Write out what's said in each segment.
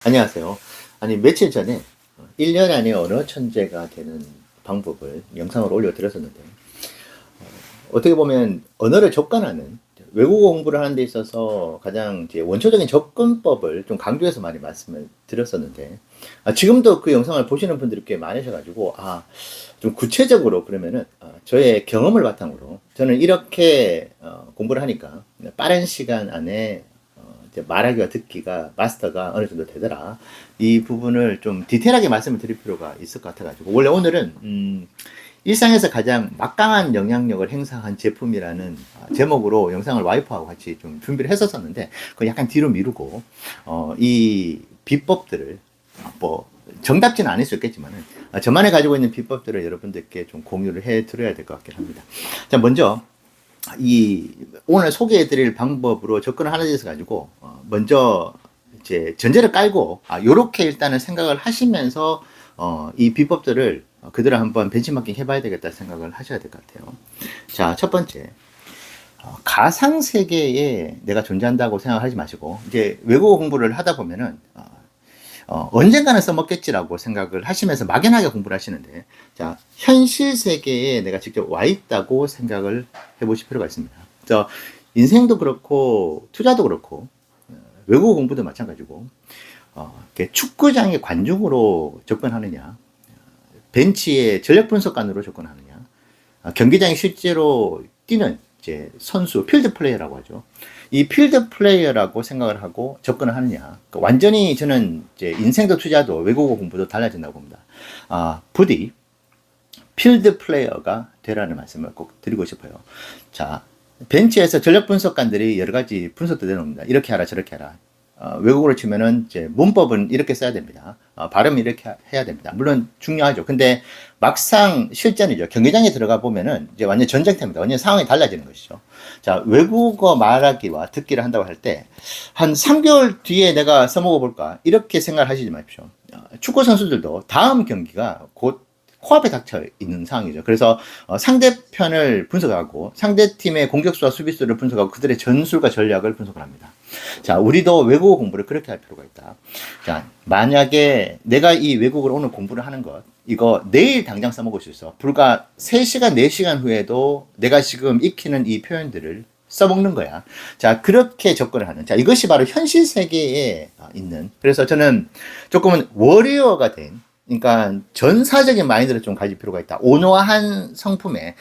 안녕하세요. 아니, 며칠 전에 1년 안에 언어 천재가 되는 방법을 영상으로 올려드렸었는데, 어떻게 보면 언어를 접근하는 외국어 공부를 하는 데 있어서 가장 이제 원초적인 접근법을 좀 강조해서 많이 말씀을 드렸었는데, 지금도 그 영상을 보시는 분들이 꽤 많으셔가지고, 좀 구체적으로 그러면은, 저의 경험을 바탕으로 저는 이렇게 공부를 하니까 빠른 시간 안에 이제 말하기와 듣기가 마스터가 어느 정도 되더라. 이 부분을 좀 디테일하게 말씀을 드릴 필요가 있을 것 같아가지고 원래 오늘은 일상에서 가장 막강한 영향력을 행사한 제품이라는 제목으로 영상을 와이프하고 같이 좀 준비를 했었었는데 그 약간 뒤로 미루고 이 비법들을 뭐 정답지는 않을 수 있겠지만은 저만이 가지고 있는 비법들을 여러분들께 좀 공유를 해 드려야 될 것 같긴 합니다. 자, 먼저 이 오늘 소개해드릴 방법으로 접근을 하나 돼서 가지고 먼저 이제 전제를 깔고 요렇게 일단은 생각을 하시면서 이 비법들을 그대로 한번 벤치마킹 해봐야 되겠다 생각을 하셔야 될 것 같아요. 자, 첫 번째, 가상 세계에 내가 존재한다고 생각하지 마시고 이제 외국어 공부를 하다 보면은 언젠가는 써먹겠지라고 생각을 하시면서 막연하게 공부를 하시는데, 자, 현실 세계에 내가 직접 와 있다고 생각을 해보실 필요가 있습니다. 그래서 인생도 그렇고, 투자도 그렇고, 외국어 공부도 마찬가지고, 축구장의 관중으로 접근하느냐, 벤치의 전력 분석관으로 접근하느냐, 경기장에 실제로 뛰는 이제 선수, 필드 플레이어라고 하죠. 이 필드 플레이어라고 생각을 하고 접근을 하느냐. 그러니까 완전히 저는 이제 인생도 투자도 외국어 공부도 달라진다고 봅니다. 부디 필드 플레이어가 되라는 말씀을 꼭 드리고 싶어요. 자, 벤치에서 전력 분석관들이 여러 가지 분석도 내놓습니다. 이렇게 하라, 저렇게 하라. 외국어로 치면은 이제 문법은 이렇게 써야 됩니다. 발음은 이렇게 해야 됩니다. 물론 중요하죠. 근데 막상 실전이죠. 경기장에 들어가 보면은 이제 완전 전쟁터입니다. 완전 상황이 달라지는 것이죠. 자, 외국어 말하기와 듣기를 한다고 할 때 한 3개월 뒤에 내가 써먹어 볼까 이렇게 생각을 하시지 마십시오. 축구 선수들도 다음 경기가 곧 코앞에 닥쳐 있는 상황이죠. 그래서 상대편을 분석하고 상대팀의 공격수와 수비수를 분석하고 그들의 전술과 전략을 분석을 합니다. 자, 우리도 외국어 공부를 그렇게 할 필요가 있다. 자, 만약에 내가 이 외국어를 오늘 공부를 하는 것, 이거 내일 당장 써먹을 수 있어. 불과 3시간, 4시간 후에도 내가 지금 익히는 이 표현들을 써먹는 거야. 자, 그렇게 접근을 하는. 자, 이것이 바로 현실 세계에 있는. 그래서 저는 조금은 워리어가 된, 그러니까 전사적인 마인드를 좀 가질 필요가 있다. 온화한 성품에,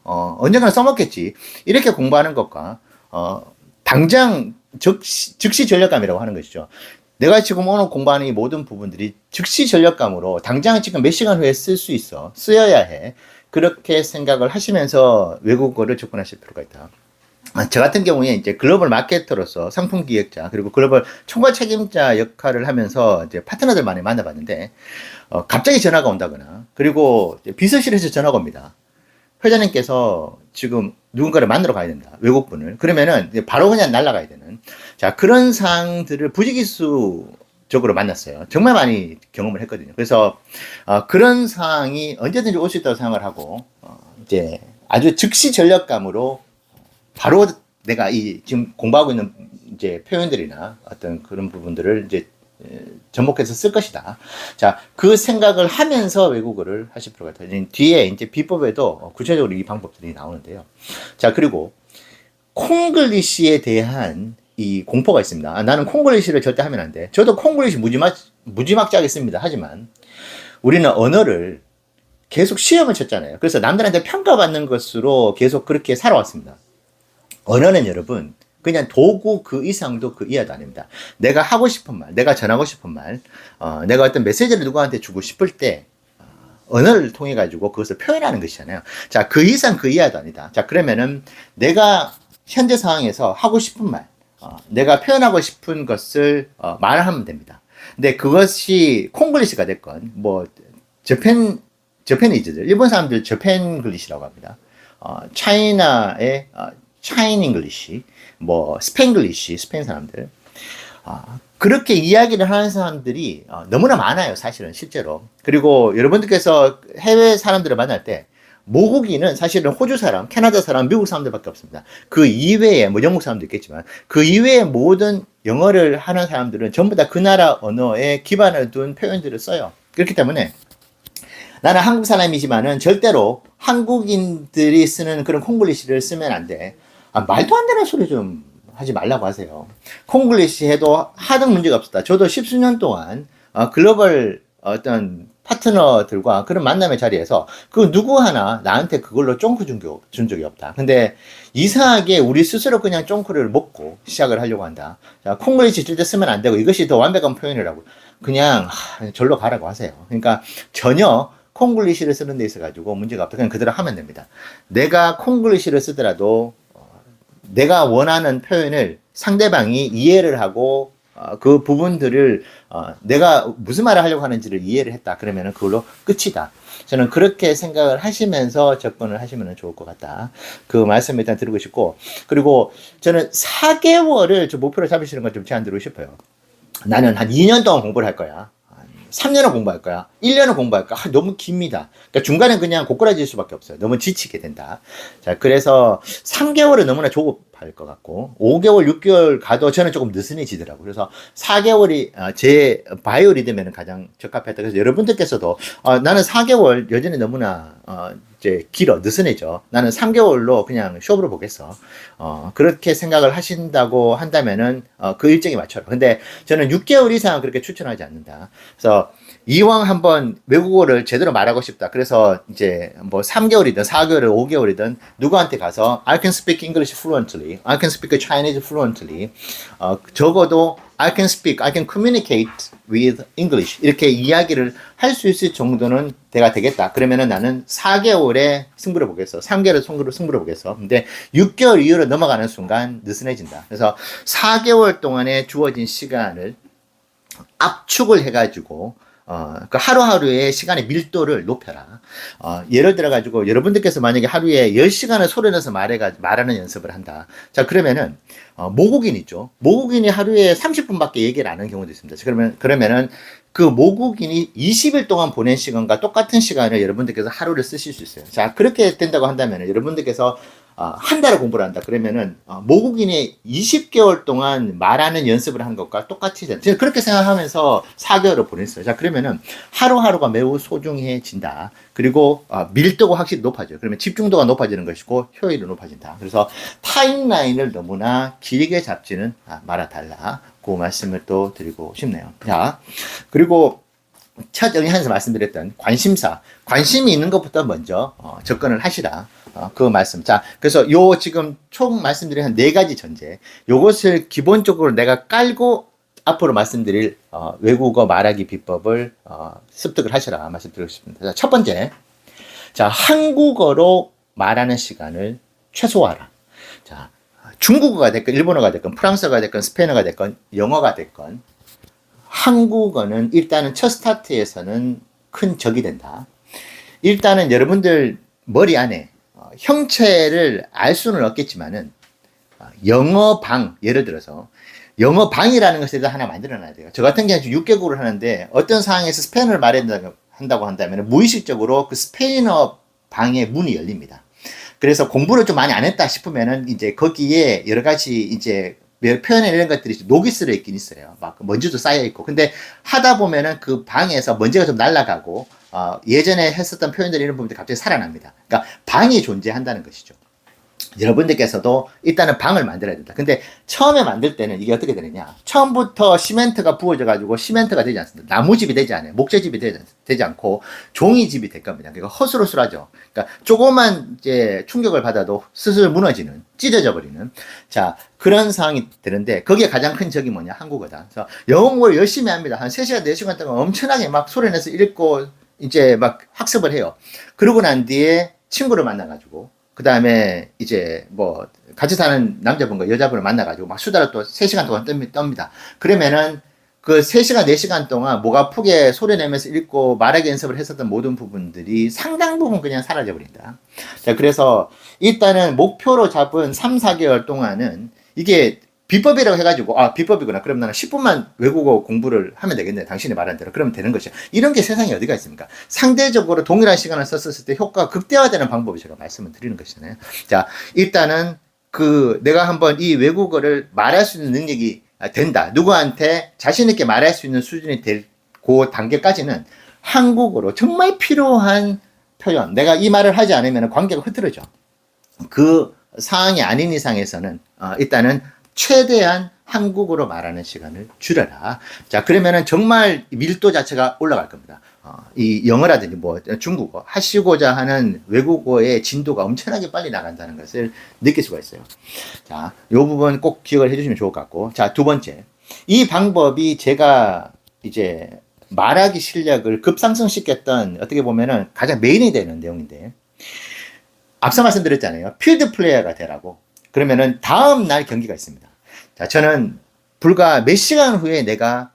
언젠가는 써먹겠지. 이렇게 공부하는 것과, 당장 즉시 전력감이라고 하는 것이죠. 내가 지금 오늘 공부하는 이 모든 부분들이 즉시 전력감으로 당장 지금 몇 시간 후에 쓸 수 있어. 쓰여야 해. 그렇게 생각을 하시면서 외국어를 접근하실 필요가 있다. 저 같은 경우에 이제 글로벌 마케터로서 상품 기획자 그리고 글로벌 총괄 책임자 역할을 하면서 이제 파트너들 많이 만나봤는데 갑자기 전화가 온다거나 그리고 비서실에서 전화가 옵니다. 회장님께서 지금 누군가를 만나러 가야 된다. 외국분을. 그러면은 바로 그냥 날아가야 되는. 자, 그런 상황들을 부지기수적으로 만났어요. 정말 많이 경험을 했거든요. 그래서 그런 상황이 언제든지 올 수 있다고 생각을 하고 이제 아주 즉시 전력감으로 바로 내가 이 지금 공부하고 있는 이제 표현들이나 어떤 그런 부분들을 이제 접목해서 쓸 것이다. 자, 그 생각을 하면서 외국어를 하실 필요가 있다. 뒤에 이제 비법에도 구체적으로 이 방법들이 나오는데요. 자, 그리고 콩글리시에 대한 이 공포가 있습니다. 나는 콩글리시를 절대 하면 안 돼. 저도 콩글리시 무지막지하게 씁니다. 하지만 우리는 언어를 계속 시험을 쳤잖아요. 그래서 남들한테 평가받는 것으로 계속 그렇게 살아왔습니다. 언어는 여러분 그냥 도구 그 이상도 그 이하도 아닙니다. 내가 하고 싶은 말, 내가 전하고 싶은 말, 내가 어떤 메시지를 누구한테 주고 싶을 때 언어를 통해 가지고 그것을 표현하는 것이잖아요. 자, 그 이상 그 이하도 아니다. 자, 그러면은 내가 현재 상황에서 하고 싶은 말, 내가 표현하고 싶은 것을 말하면 됩니다. 근데 그것이 콩글리시가 됐건 뭐 저페니즈들 일본 사람들 저펜글리시라고 합니다. 차이나의 차인 잉글리시, 뭐 스페인글리시, 스페인 사람들 그렇게 이야기를 하는 사람들이 너무나 많아요, 사실은 실제로. 그리고 여러분들께서 해외 사람들을 만날 때 모국인은 사실은 호주 사람, 캐나다 사람, 미국 사람들밖에 없습니다. 그 이외에 뭐 영국 사람도 있겠지만 그 이외의 모든 영어를 하는 사람들은 전부 다 그 나라 언어에 기반을 둔 표현들을 써요. 그렇기 때문에 나는 한국 사람이지만은 절대로 한국인들이 쓰는 그런 콩글리시를 쓰면 안 돼. 말도 안 되는 소리 좀 하지 말라고 하세요. 콩글리시 해도 하등 문제가 없었다. 저도 십수년 동안 글로벌 어떤 파트너들과 그런 만남의 자리에서 그 누구 하나 나한테 그걸로 쫑크 준 적이 없다. 근데 이상하게 우리 스스로 그냥 쫑크를 먹고 시작을 하려고 한다. 자, 콩글리시 절대 쓰면 안 되고 이것이 더 완벽한 표현이라고. 그냥 절로 가라고 하세요. 그러니까 전혀 콩글리시를 쓰는 데 있어가지고 문제가 없다. 그냥 그대로 하면 됩니다. 내가 콩글리시를 쓰더라도 내가 원하는 표현을 상대방이 이해를 하고 그 부분들을 내가 무슨 말을 하려고 하는지를 이해를 했다. 그러면은 그걸로 끝이다. 저는 그렇게 생각을 하시면서 접근을 하시면 좋을 것 같다. 그 말씀 일단 드리고 싶고, 그리고 저는 4개월을 좀 목표로 잡으시는 걸 좀 제안 드리고 싶어요. 나는 한 2년 동안 공부를 할 거야. 3년을 공부할 거야. 1년을 공부할 거야. 너무 깁니다. 그러니까 중간에 그냥 고꾸라질 수밖에 없어요. 너무 지치게 된다. 자, 그래서 3개월은 너무나 조급할 것 같고, 5개월, 6개월 가도 저는 조금 느슨해지더라고요. 그래서 4개월이 제 바이오 리듬에는 가장 적합했다. 그래서 여러분들께서도 나는 4개월 여전히 너무나 이제 길어, 느슨해져. 나는 3개월로 그냥 쇼부로 보겠어. 그렇게 생각을 하신다고 한다면은 그 일정에 맞춰라. 근데 저는 6개월 이상 그렇게 추천하지 않는다. 그래서 이왕 한번 외국어를 제대로 말하고 싶다. 그래서 이제 뭐 3개월이든 4개월이든 5개월이든 누구한테 가서 I can speak English fluently, I can speak Chinese fluently, 적어도 I can speak, I can communicate with English 이렇게 이야기를 할 수 있을 정도는 내가 되겠다. 그러면은 나는 4개월에 승부를 보겠어. 3개월에 승부를 보겠어. 근데 6개월 이후로 넘어가는 순간 느슨해진다. 그래서 4개월 동안에 주어진 시간을 압축을 해가지고 그 하루하루의 시간의 밀도를 높여라. 예를 들어가지고 여러분들께서 만약에 하루에 10시간을 소리내서 말하는 연습을 한다. 자, 그러면은 모국인 있죠. 모국인이 하루에 30분밖에 얘기를 안 하는 경우도 있습니다. 그러면은 그 모국인이 20일 동안 보낸 시간과 똑같은 시간을 여러분들께서 하루를 쓰실 수 있어요. 자, 그렇게 된다고 한다면 여러분들께서 한 달을 공부를 한다. 그러면은 모국인이 20개월 동안 말하는 연습을 한 것과 똑같이 저는 그렇게 생각하면서 4개월을 보냈어요. 자, 그러면은 하루하루가 매우 소중해진다. 그리고 밀도가 확실히 높아져요. 그러면 집중도가 높아지는 것이고 효율이 높아진다. 그래서 타임라인을 너무나 길게 잡지는 말아달라. 그 말씀을 또 드리고 싶네요. 자, 그리고 첫 영상에서 말씀드렸던 관심사, 관심이 있는 것부터 먼저 접근을 하시라. 그 말씀. 자, 그래서 요 지금 총 말씀드린 한 4가지 전제, 요것을 기본적으로 내가 깔고 앞으로 말씀드릴 외국어 말하기 비법을 습득을 하시라 말씀드리고 싶습니다. 자, 첫 번째, 자, 한국어로 말하는 시간을 최소화하라. 자, 중국어가 됐건 일본어가 됐건 프랑스어가 됐건 스페인어가 됐건 영어가 됐건 한국어는 일단은 첫 스타트에서는 큰 적이 된다. 일단은 여러분들 머리 안에 형체를 알 수는 없겠지만은 영어방, 예를 들어서 영어방이라는 것을 하나 만들어 놔야 돼요. 저 같은 경우는 6개국을 하는데 어떤 상황에서 스페인어를 말해야 한다고 한다면 무의식적으로 그 스페인어 방의 문이 열립니다. 그래서 공부를 좀 많이 안 했다 싶으면은 이제 거기에 여러 가지 이제 표현에 이런 것들이 녹이 슬어 있긴 있어요. 막 먼지도 쌓여 있고. 근데 하다 보면은 그 방에서 먼지가 좀 날아가고 예전에 했었던 표현들 이런 부분들이 갑자기 살아납니다. 그러니까 방이 존재한다는 것이죠. 여러분들께서도 일단은 방을 만들어야 된다. 근데 처음에 만들 때는 이게 어떻게 되느냐. 처음부터 시멘트가 부어져가지고 시멘트가 되지 않습니다. 나무집이 되지 않아요. 목재집이 되지 않고 종이집이 될 겁니다. 그러니까 허술허술하죠. 그러니까 조그만 이제 충격을 받아도 스스로 무너지는, 찢어져 버리는. 자, 그런 상황이 되는데 거기에 가장 큰 적이 뭐냐. 한국어다. 그래서 영어 공부를 열심히 합니다. 한 3시간, 4시간 동안 엄청나게 막 소리내서 읽고 이제 막 학습을 해요. 그러고 난 뒤에 친구를 만나가지고 그 다음에 이제 뭐 같이 사는 남자분과 여자분을 만나가지고 막 수다를 또 3시간 동안 떱니다. 그러면은 그 3시간, 4시간 동안 목 아프게 소리 내면서 읽고 말하기 연습을 했었던 모든 부분들이 상당 부분 그냥 사라져 버린다. 자, 그래서 일단은 목표로 잡은 3, 4개월 동안은 이게 비법이라고 해가지고 비법이구나. 그럼 나는 10분만 외국어 공부를 하면 되겠네. 당신이 말한 대로. 그러면 되는 것이죠. 이런 게 세상에 어디가 있습니까? 상대적으로 동일한 시간을 썼을 때 효과가 극대화되는 방법을 제가 말씀을 드리는 것이잖아요. 자, 일단은 내가 한번 이 외국어를 말할 수 있는 능력이 된다. 누구한테 자신있게 말할 수 있는 수준이 될 그 단계까지는 한국어로 정말 필요한 표현. 내가 이 말을 하지 않으면 관계가 흐트러져. 그 상황이 아닌 이상에서는 일단은 최대한 한국어로 말하는 시간을 줄여라. 자, 그러면은 정말 밀도 자체가 올라갈 겁니다. 이 영어라든지 뭐 중국어 하시고자 하는 외국어의 진도가 엄청나게 빨리 나간다는 것을 느낄 수가 있어요. 자, 이 부분 꼭 기억을 해주시면 좋을 것 같고. 자, 두 번째. 이 방법이 제가 이제 말하기 실력을 급상승시켰던 어떻게 보면은 가장 메인이 되는 내용인데, 앞서 말씀드렸잖아요. 필드 플레이어가 되라고. 그러면은 다음 날 경기가 있습니다. 자, 저는 불과 몇 시간 후에 내가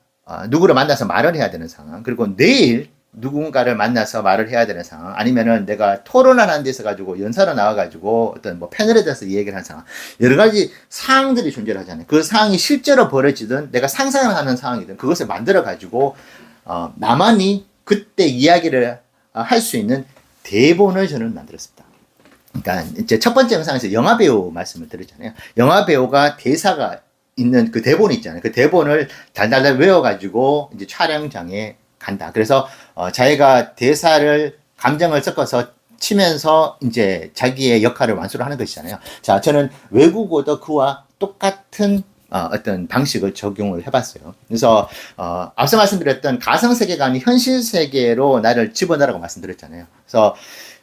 누구를 만나서 말을 해야 되는 상황, 그리고 내일 누군가를 만나서 말을 해야 되는 상황, 아니면은 내가 토론을 하는 데서 가지고 연사로 나와가지고 어떤 뭐 패널에 대해서 이야기를 하는 상황, 여러 가지 상황들이 존재를 하잖아요. 그 상황이 실제로 벌어지든 내가 상상하는 상황이든 그것을 만들어가지고 나만이 그때 이야기를 할 수 있는 대본을 저는 만들었습니다. 그러니까 이제 첫 번째 영상에서 영화 배우 말씀을 드렸잖아요. 영화 배우가 대사가 있는 그 대본이 있잖아요. 그 대본을 달달달 외워가지고 이제 촬영장에 간다. 그래서 자기가 대사를 감정을 섞어서 치면서 이제 자기의 역할을 완수를 하는 것이잖아요. 자, 저는 외국어도 그와 똑같은 어떤 방식을 적용을 해봤어요. 그래서 앞서 말씀드렸던 가상세계가 현실 세계로 나를 집어넣으라고 말씀드렸잖아요. 그래서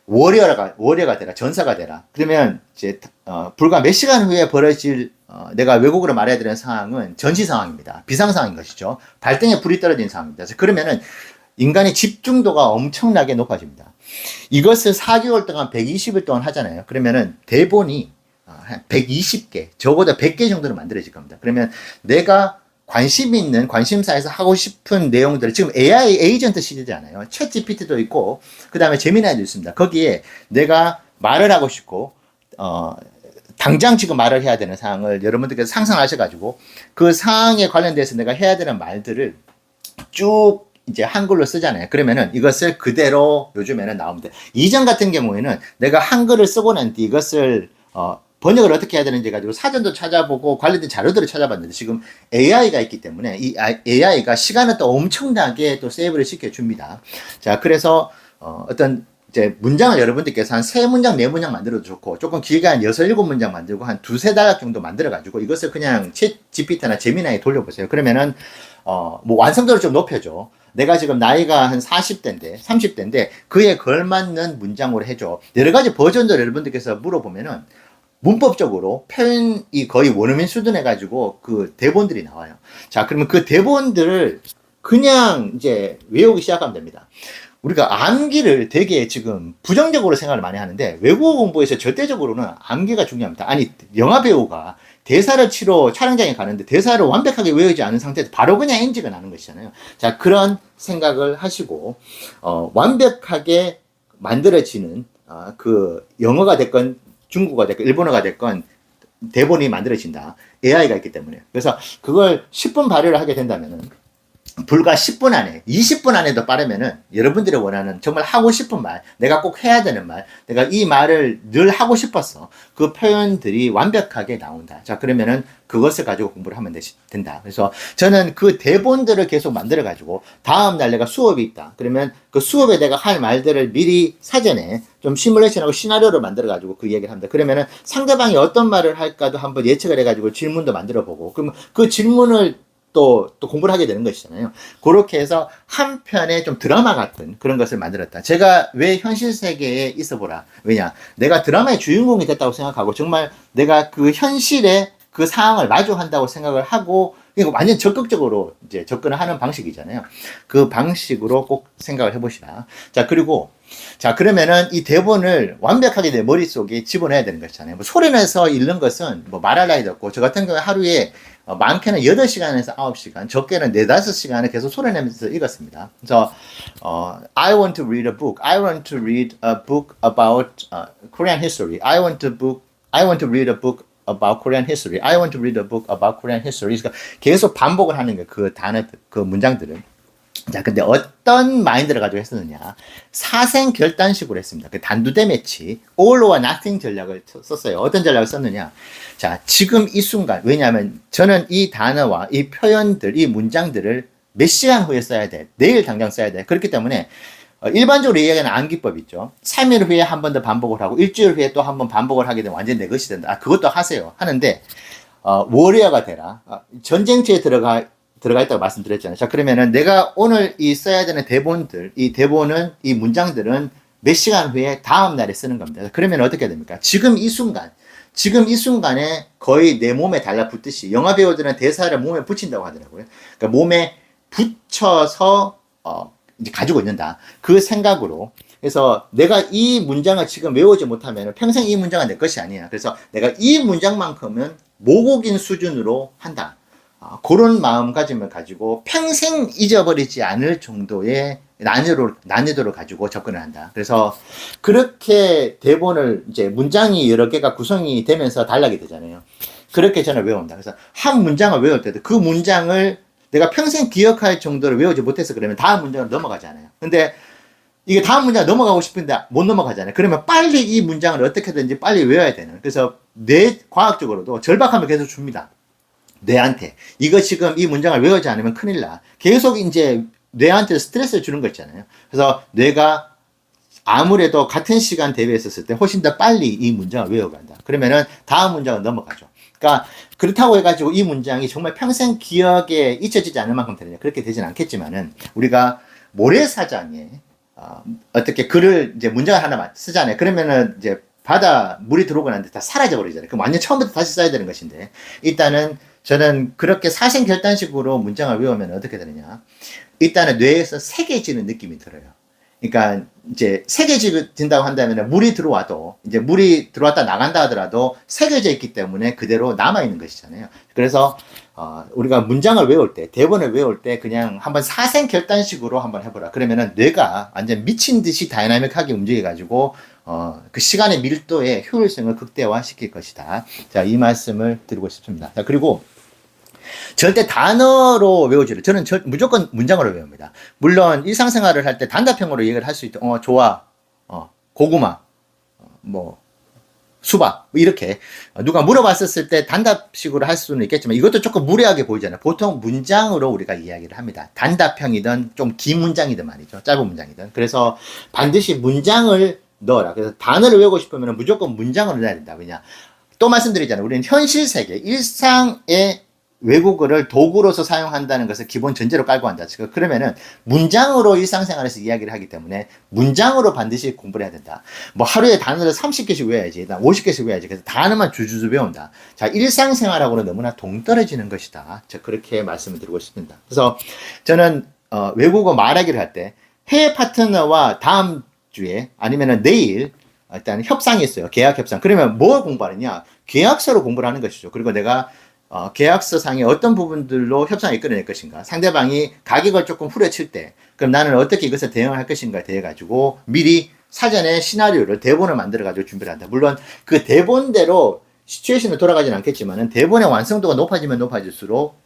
워리어가 되라, 전사가 되라. 그러면 이제 불과 몇 시간 후에 벌어질 내가 외국어로 말해야 되는 상황은 전시 상황입니다. 비상 상황인 것이죠. 발등에 불이 떨어진 상황입니다. 그래서 그러면은 인간의 집중도가 엄청나게 높아집니다. 이것을 4개월 동안 120일 동안 하잖아요. 그러면은 대본이 한 120개, 적어도 100개 정도는 만들어질 겁니다. 그러면 내가 관심 있는 관심사에서 하고 싶은 내용들을, 지금 AI 에이전트 시대잖아요. 챗 GPT도 있고 그 다음에 제미나이도 있습니다. 거기에 내가 말을 하고 싶고 당장 지금 말을 해야 되는 상황을 여러분들께서 상상하셔가지고 그 상황에 관련돼서 내가 해야 되는 말들을 쭉 이제 한글로 쓰잖아요. 그러면은 이것을 그대로 요즘에는 나옵니다. 이전 같은 경우에는 내가 한글을 쓰고 난 뒤 이것을 번역을 어떻게 해야 되는지 가지고 사전도 찾아보고 관련된 자료들을 찾아봤는데, 지금 AI가 있기 때문에 이 AI가 시간을 또 엄청나게 또 세이브를 시켜줍니다. 자, 그래서 어떤 이제 문장을 여러분들께서 한 3문장, 4문장 만들어도 좋고, 조금 길게 한 6, 7문장 만들고 한 2-3달 정도 만들어가지고 이것을 그냥 챗 GPT나 제미나이에 돌려보세요. 그러면은 뭐 완성도를 좀 높여줘. 내가 지금 나이가 한 40대인데, 30대인데 그에 걸맞는 문장으로 해줘. 여러 가지 버전들 여러분들께서 물어보면은 문법적으로 표현이 거의 원어민 수준 해가지고 그 대본들이 나와요. 자, 그러면 그 대본들을 그냥 이제 외우기 시작하면 됩니다. 우리가 암기를 되게 지금 부정적으로 생각을 많이 하는데, 외국어 공부에서 절대적으로는 암기가 중요합니다. 아니, 영화 배우가 대사를 치러 촬영장에 가는데 대사를 완벽하게 외우지 않은 상태에서 바로 그냥 NG가 나는 것이잖아요. 자, 그런 생각을 하시고 완벽하게 만들어지는 그 영어가 됐건 중국어가 됐건 일본어가 됐건 대본이 만들어진다. AI가 있기 때문에. 그래서 그걸 10분 발휘를 하게 된다면은 불과 10분 안에, 20분 안에도 빠르면은 여러분들이 원하는 정말 하고 싶은 말, 내가 꼭 해야 되는 말, 내가 이 말을 늘 하고 싶었어. 그 표현들이 완벽하게 나온다. 자, 그러면은 그것을 가지고 공부를 하면 된다. 그래서 저는 그 대본들을 계속 만들어가지고 다음날 내가 수업이 있다. 그러면 그 수업에 내가 할 말들을 미리 사전에 좀 시뮬레이션하고 시나리오를 만들어가지고 그 얘기를 합니다. 그러면은 상대방이 어떤 말을 할까도 한번 예측을 해가지고 질문도 만들어보고, 그러면 그 질문을 또 공부를 하게 되는 것이잖아요. 그렇게 해서 한 편의 좀 드라마 같은 그런 것을 만들었다. 제가 왜 현실 세계에 있어 보라. 왜냐? 내가 드라마의 주인공이 됐다고 생각하고 정말 내가 그 현실의 그 상황을 마주한다고 생각을 하고, 이거 완전 적극적으로 이제 접근을 하는 방식이잖아요. 그 방식으로 꼭 생각을 해보시라. 자, 그리고 자, 그러면은 이 대본을 완벽하게 내 머릿속에 집어넣어야 되는 것이잖아요. 뭐 소리내서 읽는 것은 뭐 말할 나위도 없고, 저 같은 경우에 하루에 많게는 8시간에서 9시간, 적게는 4-5시간을 계속 소리내면서 읽었습니다. 그래서 I want to read a book. I want to read a book about Korean history. I want to read a book about Korean history. I want to read a book about Korean history. 그러니까 계속 반복을 하는 거예요. 그 단어, 그 문장들을. 자, 근데 어떤 마인드를 가지고 했었느냐. 사생 결단식으로 했습니다. 그 단두대 매치, all or nothing 전략을 썼어요. 어떤 전략을 썼느냐. 자, 지금 이 순간, 왜냐하면 저는 이 단어와 이 표현들, 이 문장들을 몇 시간 후에 써야 돼. 내일 당장 써야 돼. 그렇기 때문에 일반적으로 이야기하는 암기법 있죠. 3일 후에 한 번 더 반복을 하고 일주일 후에 또 한 번 반복을 하게 되면 완전 내 것이 된다. 아, 그것도 하세요. 하는데 워리어가 되라. 전쟁터에 들어가 있다고 말씀드렸잖아요. 자, 그러면은 내가 오늘 이 써야 되는 대본들, 이 대본은, 이 문장들은 몇 시간 후에 다음 날에 쓰는 겁니다. 그러면 어떻게 됩니까? 지금 이 순간에 거의 내 몸에 달라붙듯이 영화 배우들은 대사를 몸에 붙인다고 하더라고요. 그러니까 몸에 붙여서 이제 가지고 있는다. 그 생각으로. 그래서 내가 이 문장을 지금 외우지 못하면 평생 이 문장은 내 것이 아니야. 그래서 내가 이 문장만큼은 모국인 수준으로 한다. 그런 마음가짐을 가지고 평생 잊어버리지 않을 정도의 난이도를 가지고 접근을 한다. 그래서 그렇게 대본을 이제 문장이 여러 개가 구성이 되면서 달라게 되잖아요. 그렇게 저는 외운다. 그래서 한 문장을 외울 때도 그 문장을 내가 평생 기억할 정도로 외우지 못해서 그러면 다음 문장으로 넘어가잖아요. 근데 이게 다음 문장 넘어가고 싶은데 못 넘어가잖아요. 그러면 빨리 이 문장을 어떻게든지 빨리 외워야 되는. 그래서 과학적으로도 절박함을 계속 줍니다. 뇌한테. 이거 지금 이 문장을 외우지 않으면 큰일 나. 계속 이제 뇌한테 스트레스를 주는 거 있잖아요. 그래서 뇌가 아무래도 같은 시간 대비했었을 때 훨씬 더 빨리 이 문장을 외워간다. 그러면은 다음 문장은 넘어가죠. 그러니까 그렇다고 해가지고 이 문장이 정말 평생 기억에 잊혀지지 않을 만큼 되느냐. 그렇게 되진 않겠지만은 우리가 모래사장에 어떻게 글을 이제 문장을 하나 쓰잖아요. 그러면은 이제 물이 들어오고 난 뒤에 다 사라져 버리잖아요. 그럼 완전 처음부터 다시 써야 되는 것인데 일단은 저는 그렇게 사생결단식으로 문장을 외우면 어떻게 되느냐. 일단은 뇌에서 새겨지는 느낌이 들어요. 그러니까 이제 새겨진다고 한다면 물이 들어왔다 나간다 하더라도 새겨져 있기 때문에 그대로 남아있는 것이잖아요. 그래서 우리가 문장을 외울 때, 대본을 외울 때 그냥 한번 사생결단식으로 한번 해보라. 그러면은 뇌가 완전 미친 듯이 다이나믹하게 움직여가지고 그 시간의 밀도의 효율성을 극대화시킬 것이다. 자, 이 말씀을 드리고 싶습니다. 자, 그리고 절대 단어로 외우지를 저는 무조건 문장으로 외웁니다. 물론 일상생활을 할 때 단답형으로 얘기를 할 수 있다. 좋아, 고구마, 수박 이렇게 누가 물어봤었을 때 단답식으로 할 수는 있겠지만 이것도 조금 무례하게 보이잖아요. 보통 문장으로 우리가 이야기를 합니다. 단답형이든 좀 긴 문장이든 말이죠. 짧은 문장이든. 그래서 반드시 문장을 넣어라. 그래서 단어를 외우고 싶으면 무조건 문장으로 넣어야 된다. 왜냐? 또 말씀드리잖아요. 우리는 현실 세계, 일상의 외국어를 도구로서 사용한다는 것을 기본 전제로 깔고 한다. 그러면은 문장으로 일상생활에서 이야기를 하기 때문에 문장으로 반드시 공부를 해야 된다. 하루에 단어를 30개씩 외워야지. 50개씩 외워야지. 그래서 단어만 주주주 배운다. 자, 일상생활하고는 너무나 동떨어지는 것이다. 자, 그렇게 말씀을 드리고 싶습니다. 그래서 저는 외국어 말하기를 할 때 해외 파트너와 다음 주에 아니면은 내일 일단 협상이 있어요. 계약 협상. 그러면 뭘 공부하느냐? 계약서로 공부를 하는 것이죠. 그리고 내가 계약서상의 어떤 부분들로 협상을 이끌어낼 것인가. 상대방이 가격을 조금 후려칠 때, 그럼 나는 어떻게 이것을 대응할 것인가에 대해 가지고 미리 사전에 시나리오를, 대본을 만들어 가지고 준비를 한다. 물론 그 대본대로 시츄에이션을 돌아가지는 않겠지만은 대본의 완성도가 높아지면 높아질수록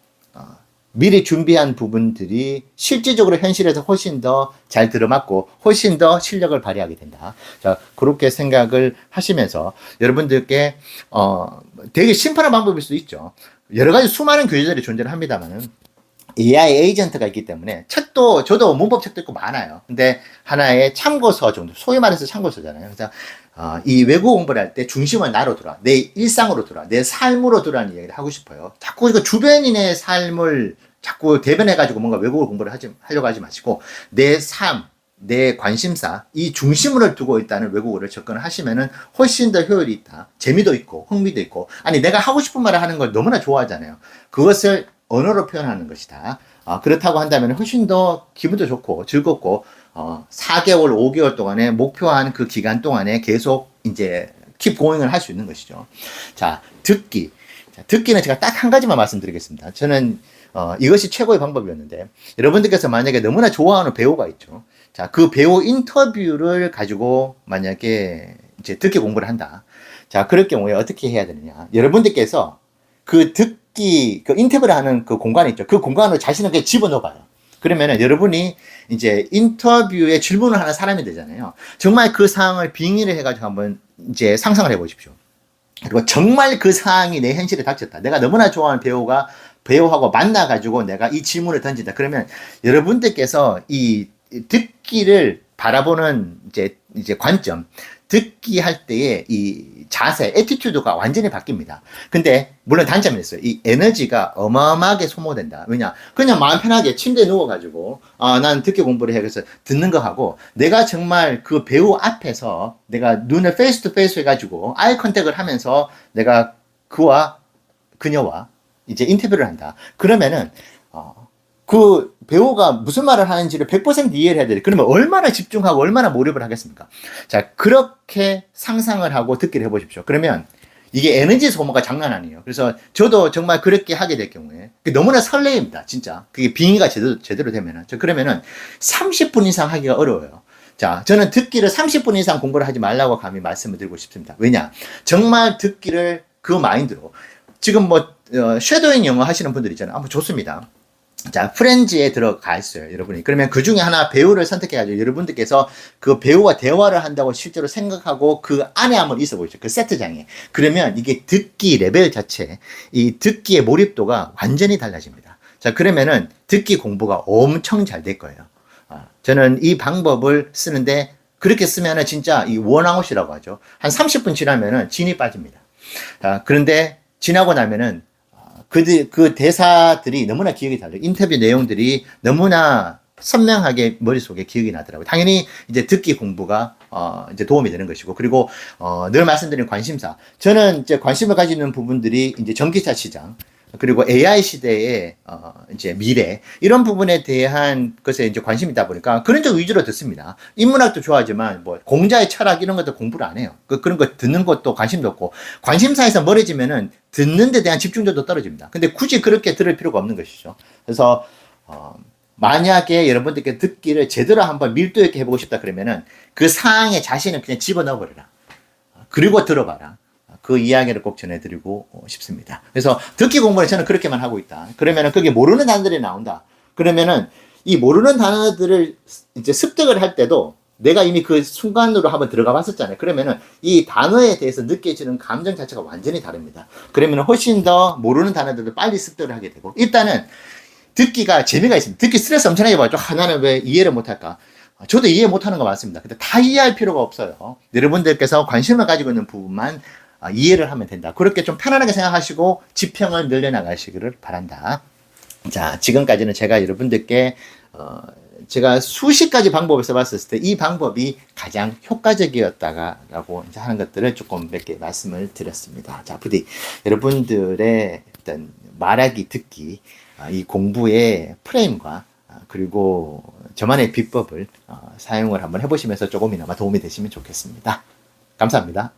미리 준비한 부분들이 실질적으로 현실에서 훨씬 더 잘 들어맞고 훨씬 더 실력을 발휘하게 된다. 자, 그렇게 생각을 하시면서 여러분들께 되게 심플한 방법일 수도 있죠. 여러 가지 수많은 교재들이 존재를 합니다만은 AI 에이전트가 있기 때문에 저도 문법 책도 있고 많아요. 근데 하나의 참고서 정도, 소위 말해서 참고서잖아요. 그래서 이 외국어 공부를 할 때 중심을 나로 두라. 내 일상으로 두라. 내 삶으로 두라는 얘기를 하고 싶어요. 자꾸 이거 주변인의 삶을 자꾸 대변해가지고 뭔가 외국어 공부를 하려고 하지 마시고 내 삶, 내 관심사, 이 중심을 두고 일단은 외국어를 접근을 하시면은 훨씬 더 효율이 있다. 재미도 있고, 흥미도 있고. 아니, 내가 하고 싶은 말을 하는 걸 너무나 좋아하잖아요. 그것을 언어로 표현하는 것이다. 그렇다고 한다면 훨씬 더 기분도 좋고, 즐겁고, 4개월, 5개월 동안에 목표한 그 기간 동안에 계속 이제 킵 고잉을 할 수 있는 것이죠. 자, 듣기. 자, 듣기는 제가 딱 한 가지만 말씀드리겠습니다. 저는 이것이 최고의 방법이었는데, 여러분들께서 만약에 너무나 좋아하는 배우가 있죠. 자, 그 배우 인터뷰를 가지고 만약에 이제 듣기 공부를 한다. 자, 그럴 경우에 어떻게 해야 되느냐. 여러분들께서 그 듣기, 그 인터뷰를 하는 그 공간 있죠. 그 공간으로 자신을 그냥 집어넣어 봐요. 그러면은 여러분이 이제 인터뷰에 질문을 하는 사람이 되잖아요. 정말 그 상황을 빙의를 해가지고 한번 이제 상상을 해 보십시오. 그리고 정말 그 상황이 내 현실에 닥쳤다. 내가 너무나 좋아하는 배우하고 만나가지고 내가 이 질문을 던진다. 그러면 여러분들께서 이 듣기를 바라보는 이제 관점, 듣기 할 때의 이 자세, 애티튜드가 완전히 바뀝니다. 근데 물론 단점이 있어요. 이 에너지가 어마어마하게 소모된다. 왜냐? 그냥 마음 편하게 침대에 누워가지고 난 듣기 공부를 해. 그래서 듣는 거 하고 내가 정말 그 배우 앞에서 내가 눈을 페이스 투 페이스 해가지고 아이 컨택을 하면서 내가 그녀와 이제 인터뷰를 한다. 그러면은 그 배우가 무슨 말을 하는지를 100% 이해를 해야 돼. 그러면 얼마나 집중하고 얼마나 몰입을 하겠습니까? 자, 그렇게 상상을 하고 듣기를 해보십시오. 그러면 이게 에너지 소모가 장난 아니에요. 그래서 저도 정말 그렇게 하게 될 경우에 너무나 설레입니다. 진짜. 그게 빙의가 제대로 되면은. 그러면은 30분 이상 하기가 어려워요. 자, 저는 듣기를 30분 이상 공부를 하지 말라고 감히 말씀을 드리고 싶습니다. 왜냐? 정말 듣기를 그 마인드로. 지금 쉐도잉 영어 하시는 분들 있잖아요. 뭐 좋습니다. 자, 프렌즈에 들어가 있어요, 여러분이. 그러면 그 중에 하나 배우를 선택해가지고 여러분들께서 그 배우와 대화를 한다고 실제로 생각하고 그 안에 한번 있어 보시죠. 그 세트장에. 그러면 이게 듣기 레벨 자체, 이 듣기의 몰입도가 완전히 달라집니다. 자, 그러면은 듣기 공부가 엄청 잘 될 거예요. 저는 이 방법을 쓰는데 그렇게 쓰면은 진짜 이 원아웃이라고 하죠. 한 30분 지나면은 진이 빠집니다. 그런데 지나고 나면은 그 대사들이 너무나 기억이 달라요. 인터뷰 내용들이 너무나 선명하게 머릿속에 기억이 나더라고요. 당연히 이제 듣기 공부가 이제 도움이 되는 것이고, 그리고 늘 말씀드린 관심사. 저는 이제 관심을 가지는 부분들이 이제 전기차 시장, 그리고 AI 시대의 이제 미래, 이런 부분에 대한 것에 이제 관심이 있다 보니까 그런 쪽 위주로 듣습니다. 인문학도 좋아하지만 공자의 철학 이런 것도 공부를 안 해요. 그런 거 듣는 것도 관심도 없고, 관심사에서 멀어지면은 듣는 데 대한 집중도도 떨어집니다. 근데 굳이 그렇게 들을 필요가 없는 것이죠. 그래서 만약에 여러분들께 듣기를 제대로 한번 밀도 있게 해보고 싶다 그러면은 그 상황에 자신을 그냥 집어넣어 버려라. 그리고 들어봐라. 그 이야기를 꼭 전해드리고 싶습니다. 그래서 듣기 공부를 저는 그렇게만 하고 있다. 그러면은 그게 모르는 단어들이 나온다. 그러면은 이 모르는 단어들을 이제 습득을 할 때도 내가 이미 그 순간으로 한번 들어가 봤었잖아요. 그러면은 이 단어에 대해서 느껴지는 감정 자체가 완전히 다릅니다. 그러면은 훨씬 더 모르는 단어들을 빨리 습득을 하게 되고, 일단은 듣기가 재미가 있습니다. 듣기 스트레스 엄청나게 받죠. 나는 왜 이해를 못할까? 저도 이해 못하는 거 맞습니다. 근데 다 이해할 필요가 없어요. 여러분들께서 관심을 가지고 있는 부분만 이해를 하면 된다. 그렇게 좀 편안하게 생각하시고 지평을 늘려나가시기를 바란다. 자, 지금까지는 제가 여러분들께 제가 수십 가지 방법을 써봤을 때 이 방법이 가장 효과적이었다라고 하는 것들을 조금 몇 개 말씀을 드렸습니다. 자, 부디 여러분들의 어떤 말하기, 듣기, 이 공부의 프레임과 그리고 저만의 비법을 사용을 한번 해보시면서 조금이나마 도움이 되시면 좋겠습니다. 감사합니다.